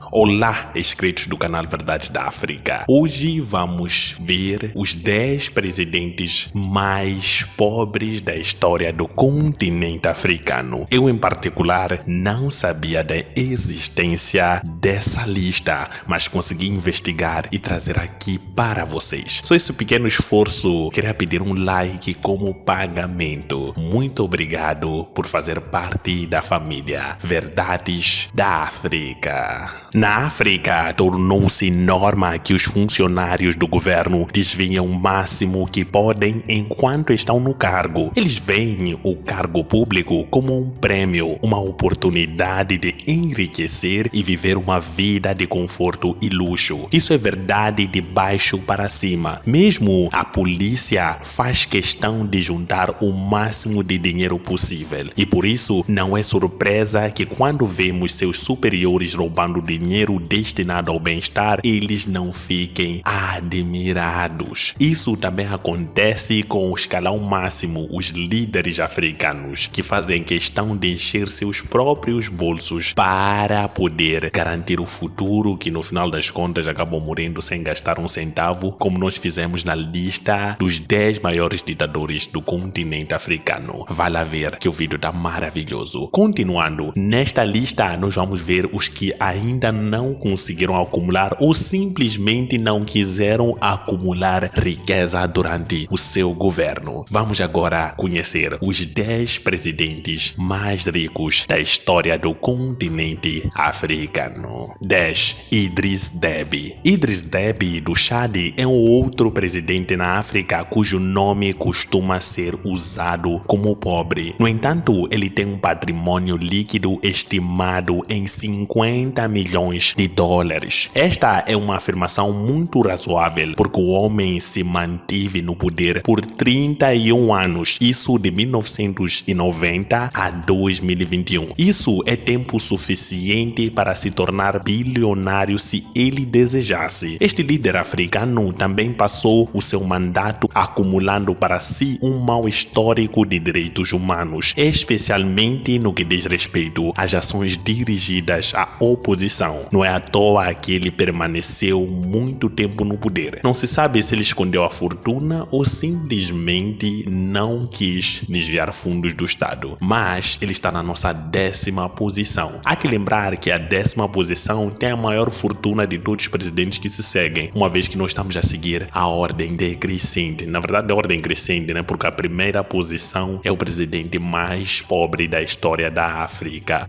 Olá, inscritos do canal Verdades da África. Hoje vamos ver os 10 presidentes mais pobres da história do continente africano. Eu, em particular, não sabia da existência dessa lista, mas consegui investigar e trazer aqui para vocês. Só esse pequeno esforço, queria pedir um like como pagamento. Muito obrigado por fazer parte da família Verdades da África. Na África, tornou-se norma que os funcionários do governo desviem o máximo que podem enquanto estão no cargo. Eles veem o cargo público como um prêmio, uma oportunidade de enriquecer e viver uma vida de conforto e luxo. Isso é verdade de baixo para cima. Mesmo a polícia faz questão de juntar o máximo de dinheiro possível. E por isso, não é surpresa que quando vemos seus superiores roubando dinheiro destinado ao bem-estar, eles não fiquem admirados. Isso também acontece com o escalão máximo, os líderes africanos, que fazem questão de encher seus próprios bolsos para poder garantir o futuro, que no final das contas acabam morrendo sem gastar um centavo, como nós fizemos na lista dos 10 maiores ditadores do continente africano. Vai lá ver que o vídeo tá maravilhoso. Continuando, nesta lista nós vamos ver os que ainda não conseguiram acumular ou simplesmente não quiseram acumular riqueza durante o seu governo. Vamos agora conhecer os 10 presidentes mais ricos da história do continente africano. 10. Idris Deby. Idris Deby do Chad é um outro presidente na África cujo nome costuma ser usado como pobre. No entanto, ele tem um patrimônio líquido estimado em 50 milhões de dólares. Esta é uma afirmação muito razoável, porque o homem se manteve no poder por 31 anos, isso de 1990 a 2021. Isso é tempo suficiente para se tornar bilionário se ele desejasse. Este líder africano também passou o seu mandato acumulando para si um mau histórico de direitos humanos, especialmente no que diz respeito às ações dirigidas à oposição. Não é à toa que ele permaneceu muito tempo no poder. Não se sabe se ele escondeu a fortuna ou simplesmente não quis desviar fundos do Estado. Mas ele está na nossa 10ª posição. Há que lembrar que a 10ª posição tem a maior fortuna de todos os presidentes que se seguem, uma vez que nós estamos a seguir a ordem decrescente. Na verdade, a ordem crescente, né? Porque a primeira posição é o presidente mais pobre da história da África.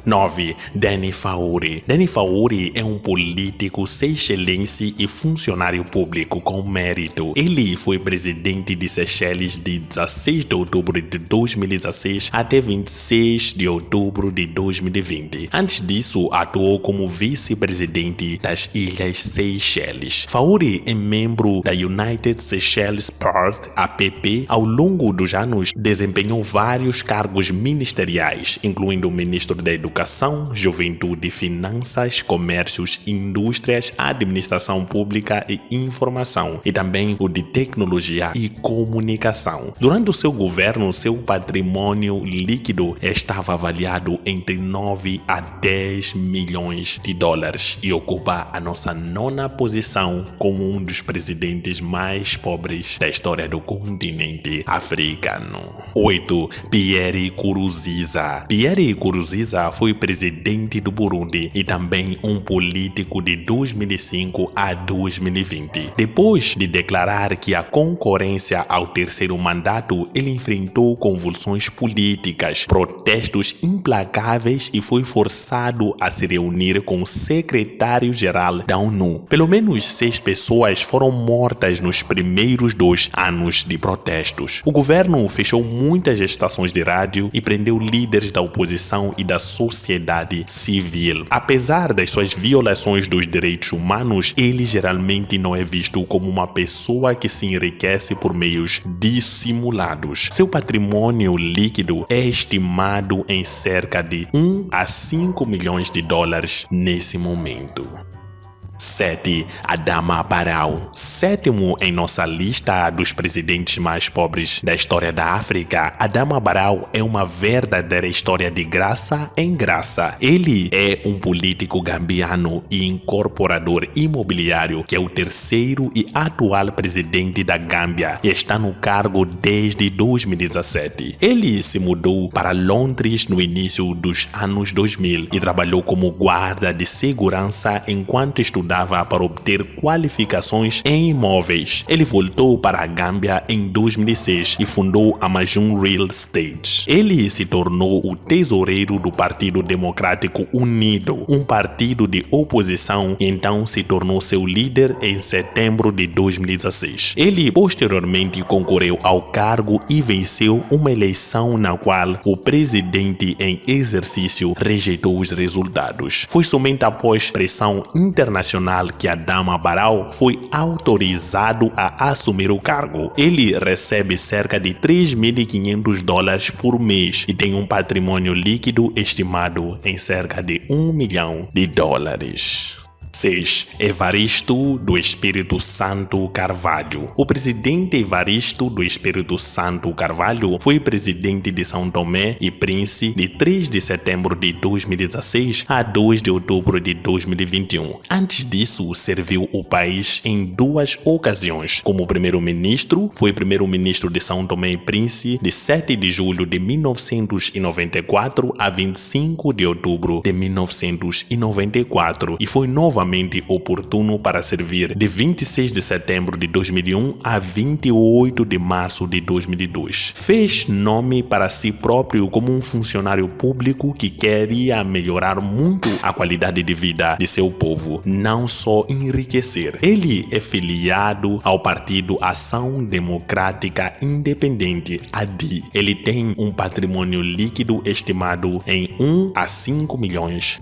9. Dani Faure. Dani Faure é um político seychelense e funcionário público com mérito. Ele foi presidente de Seychelles de 16 de outubro de 2016 até 26 de outubro de 2020. Antes disso, atuou como vice-presidente das Ilhas Seychelles. Faure é membro da United Seychelles Port, APP. Ao longo dos anos, desempenhou vários cargos ministeriais, incluindo o ministro da Educação, Juventude, Finanças, Comércios, Indústrias, Administração Pública e Informação, e também o de Tecnologia e Comunicação. Durante o seu governo, seu patrimônio líquido estava avaliado entre 9 a 10 milhões de dólares e ocupa a nossa 9ª posição como um dos presidentes mais pobres da história do continente africano. 8. Pierre Nkurunziza. Pierre Nkurunziza foi presidente do Burundi e também um político de 2005 a 2020. Depois de declarar que a concorrência ao terceiro mandato, ele enfrentou convulsões políticas, protestos implacáveis e foi forçado a se reunir com o secretário-geral da ONU. Pelo menos 6 pessoas foram mortas nos primeiros 2 anos de protestos. O governo fechou muitas estações de rádio e prendeu líderes da oposição e da sociedade civil. Apesar das suas violações dos direitos humanos, ele geralmente não é visto como uma pessoa que se enriquece por meios dissimulados. Seu patrimônio líquido é estimado em cerca de 1 a 5 milhões de dólares nesse momento. 7. Adama Barrow. Sétimo em nossa lista dos presidentes mais pobres da história da África, Adama Barrow é uma verdadeira história de graça em graça. Ele é um político gambiano e incorporador imobiliário que é o terceiro e atual presidente da Gâmbia e está no cargo desde 2017. Ele se mudou para Londres no início dos anos 2000 e trabalhou como guarda de segurança enquanto estudava para obter qualificações em imóveis. Ele voltou para a Gâmbia em 2006 e fundou a Majum Real Estate. Ele se tornou o tesoureiro do Partido Democrático Unido, um partido de oposição, e então se tornou seu líder em setembro de 2016. Ele posteriormente concorreu ao cargo e venceu uma eleição na qual o presidente em exercício rejeitou os resultados. Foi somente após pressão internacional que Adama Barrow foi autorizado a assumir o cargo. Ele recebe cerca de $3.500 por mês e tem um patrimônio líquido estimado em cerca de $1 milhão. 6. Evaristo do Espírito Santo Carvalho. O presidente Evaristo do Espírito Santo Carvalho foi presidente de São Tomé e Príncipe de 3 de setembro de 2016 a 2 de outubro de 2021. Antes disso, serviu o país em 2 ocasiões. Como primeiro-ministro, foi primeiro-ministro de São Tomé e Príncipe de 7 de julho de 1994 a 25 de outubro de 1994 e foi novamente oportuno para servir de 26 de setembro de 2001 a 28 de março de 2002. Fez nome para si próprio como um funcionário público que queria melhorar muito a qualidade de vida de seu povo, não só enriquecer. Ele é filiado ao Partido Ação Democrática Independente, ADI. Ele tem um patrimônio líquido estimado em $1 a $5 milhões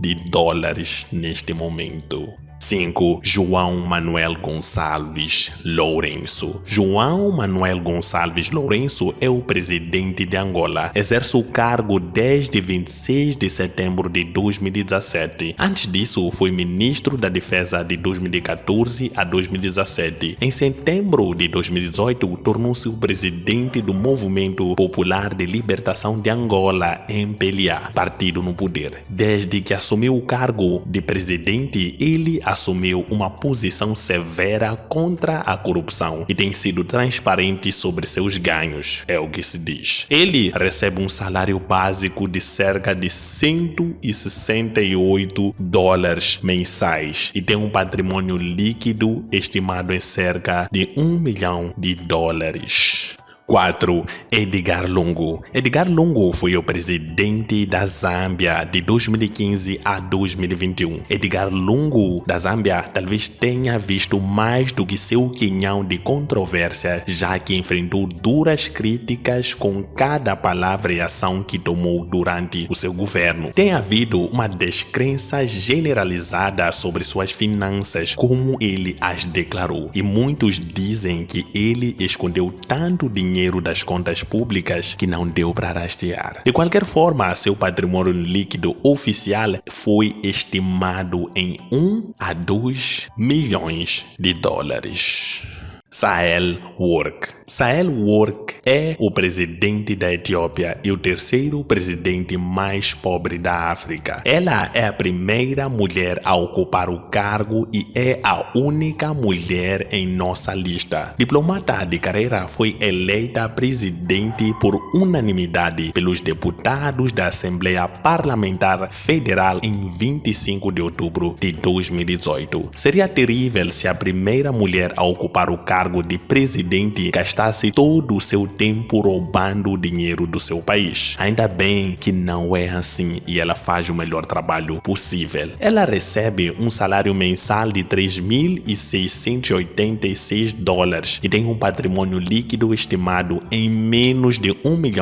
neste momento. 5. João Manuel Gonçalves Lourenço. João Manuel Gonçalves Lourenço é o presidente de Angola. Exerce o cargo desde 26 de setembro de 2017. Antes disso, foi ministro da Defesa de 2014 a 2017. Em setembro de 2018, tornou-se o presidente do Movimento Popular de Libertação de Angola, MPLA, partido no poder. Desde que assumiu o cargo de presidente, ele assumiu uma posição severa contra a corrupção e tem sido transparente sobre seus ganhos, é o que se diz. Ele recebe um salário básico de cerca de $168 mensais e tem um patrimônio líquido estimado em cerca de $1 milhão. 4. Edgar Lungu. Edgar Lungu foi o presidente da Zâmbia de 2015 a 2021. Edgar Lungu da Zâmbia talvez tenha visto mais do que seu quinhão de controvérsia, já que enfrentou duras críticas com cada palavra e ação que tomou durante o seu governo. Tem havido uma descrença generalizada sobre suas finanças, como ele as declarou, e muitos dizem que ele escondeu tanto dinheiro das contas públicas que não deu para rastrear. De qualquer forma, seu patrimônio líquido oficial foi estimado em $1 a $2 milhões. Sahel Work. Sahel Work é o presidente da Etiópia e o terceiro presidente mais pobre da África. Ela é a primeira mulher a ocupar o cargo e é a única mulher em nossa lista. Diplomata de carreira, foi eleita presidente por unanimidade pelos deputados da Assembleia Parlamentar Federal em 25 de outubro de 2018. Seria terrível se a primeira mulher a ocupar o cargo de presidente gastasse todo o seu tempo roubando o dinheiro do seu país. Ainda bem que não é assim e ela faz o melhor trabalho possível. Ela recebe um salário mensal de $3.686 e tem um patrimônio líquido estimado em menos de $1 milhão.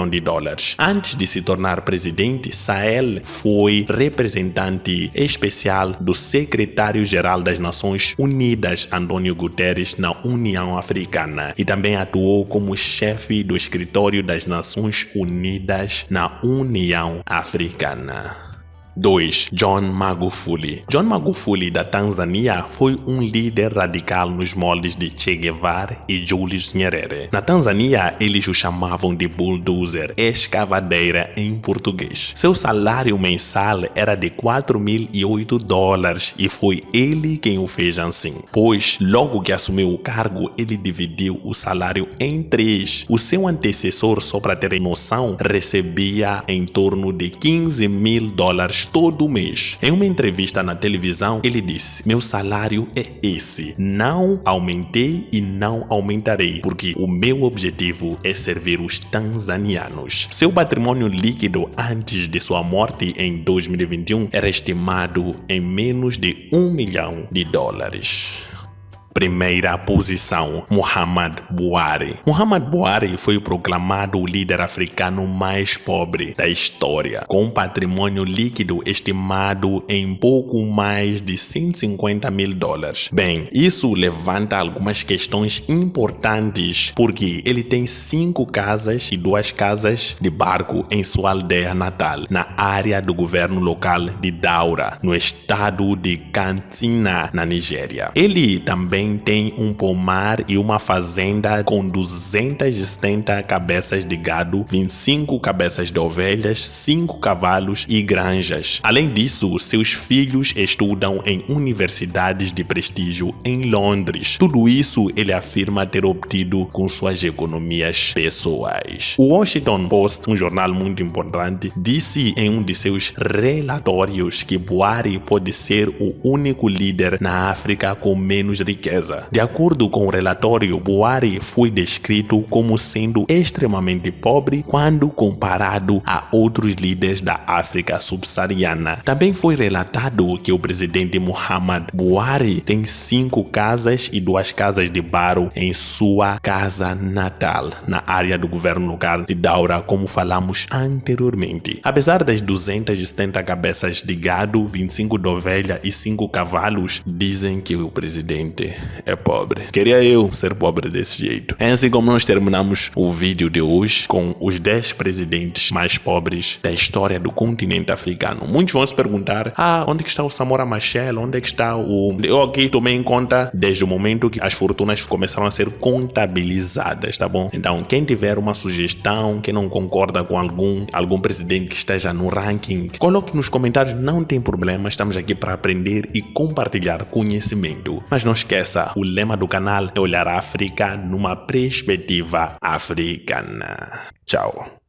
Antes de se tornar presidente, Sahel foi representante especial do secretário-geral das Nações Unidas, Antônio Guterres, na União Africana, e também atuou como chefe do escritório das Nações Unidas na União Africana. 2. John Magufuli. John Magufuli, da Tanzânia, foi um líder radical nos moldes de Che Guevara e Julius Nyerere. Na Tanzânia, eles o chamavam de bulldozer, escavadeira em português. Seu salário mensal era de $4.008 e foi ele quem o fez assim, pois logo que assumiu o cargo, ele dividiu o salário em 3. O seu antecessor, só para terem noção, recebia em torno de $15.000 todo mês. Em uma entrevista na televisão, ele disse: "Meu salário é esse. Não aumentei e não aumentarei, porque o meu objetivo é servir os tanzanianos." Seu patrimônio líquido antes de sua morte em 2021 era estimado em menos de $1 milhão. Primeira posição, Muhammadu Buhari. Muhammadu Buhari foi proclamado o líder africano mais pobre da história, com um patrimônio líquido estimado em pouco mais de $150 mil. Bem, isso levanta algumas questões importantes, porque ele tem 5 casas e 2 casas de barco em sua aldeia natal, na área do governo local de Daura, no estado de Katsina, na Nigéria. Ele também tem um pomar e uma fazenda com 270 cabeças de gado, 25 cabeças de ovelhas, 5 cavalos e granjas. Além disso, seus filhos estudam em universidades de prestígio em Londres. Tudo isso ele afirma ter obtido com suas economias pessoais. O Washington Post, um jornal muito importante, disse em um de seus relatórios que Buhari pode ser o único líder na África com menos riqueza. De acordo com o relatório, Buhari foi descrito como sendo extremamente pobre quando comparado a outros líderes da África subsaariana. Também foi relatado que o presidente Muhammadu Buhari tem 5 casas e 2 casas de barro em sua casa natal, na área do governo local de Daura, como falamos anteriormente. Apesar das 270 cabeças de gado, 25 de ovelha e 5 cavalos, dizem que o presidente é pobre. Queria eu ser pobre desse jeito. É assim como nós terminamos o vídeo de hoje com os 10 presidentes mais pobres da história do continente africano. Muitos vão se perguntar: onde que está o Samora Machel? Onde é que está o... Eu aqui tomei em conta desde o momento que as fortunas começaram a ser contabilizadas, tá bom? Então, quem tiver uma sugestão, quem não concorda com algum presidente que esteja no ranking, coloque nos comentários, não tem problema, estamos aqui para aprender e compartilhar conhecimento. Mas não esqueça, o lema do canal é olhar a África numa perspectiva africana. Tchau.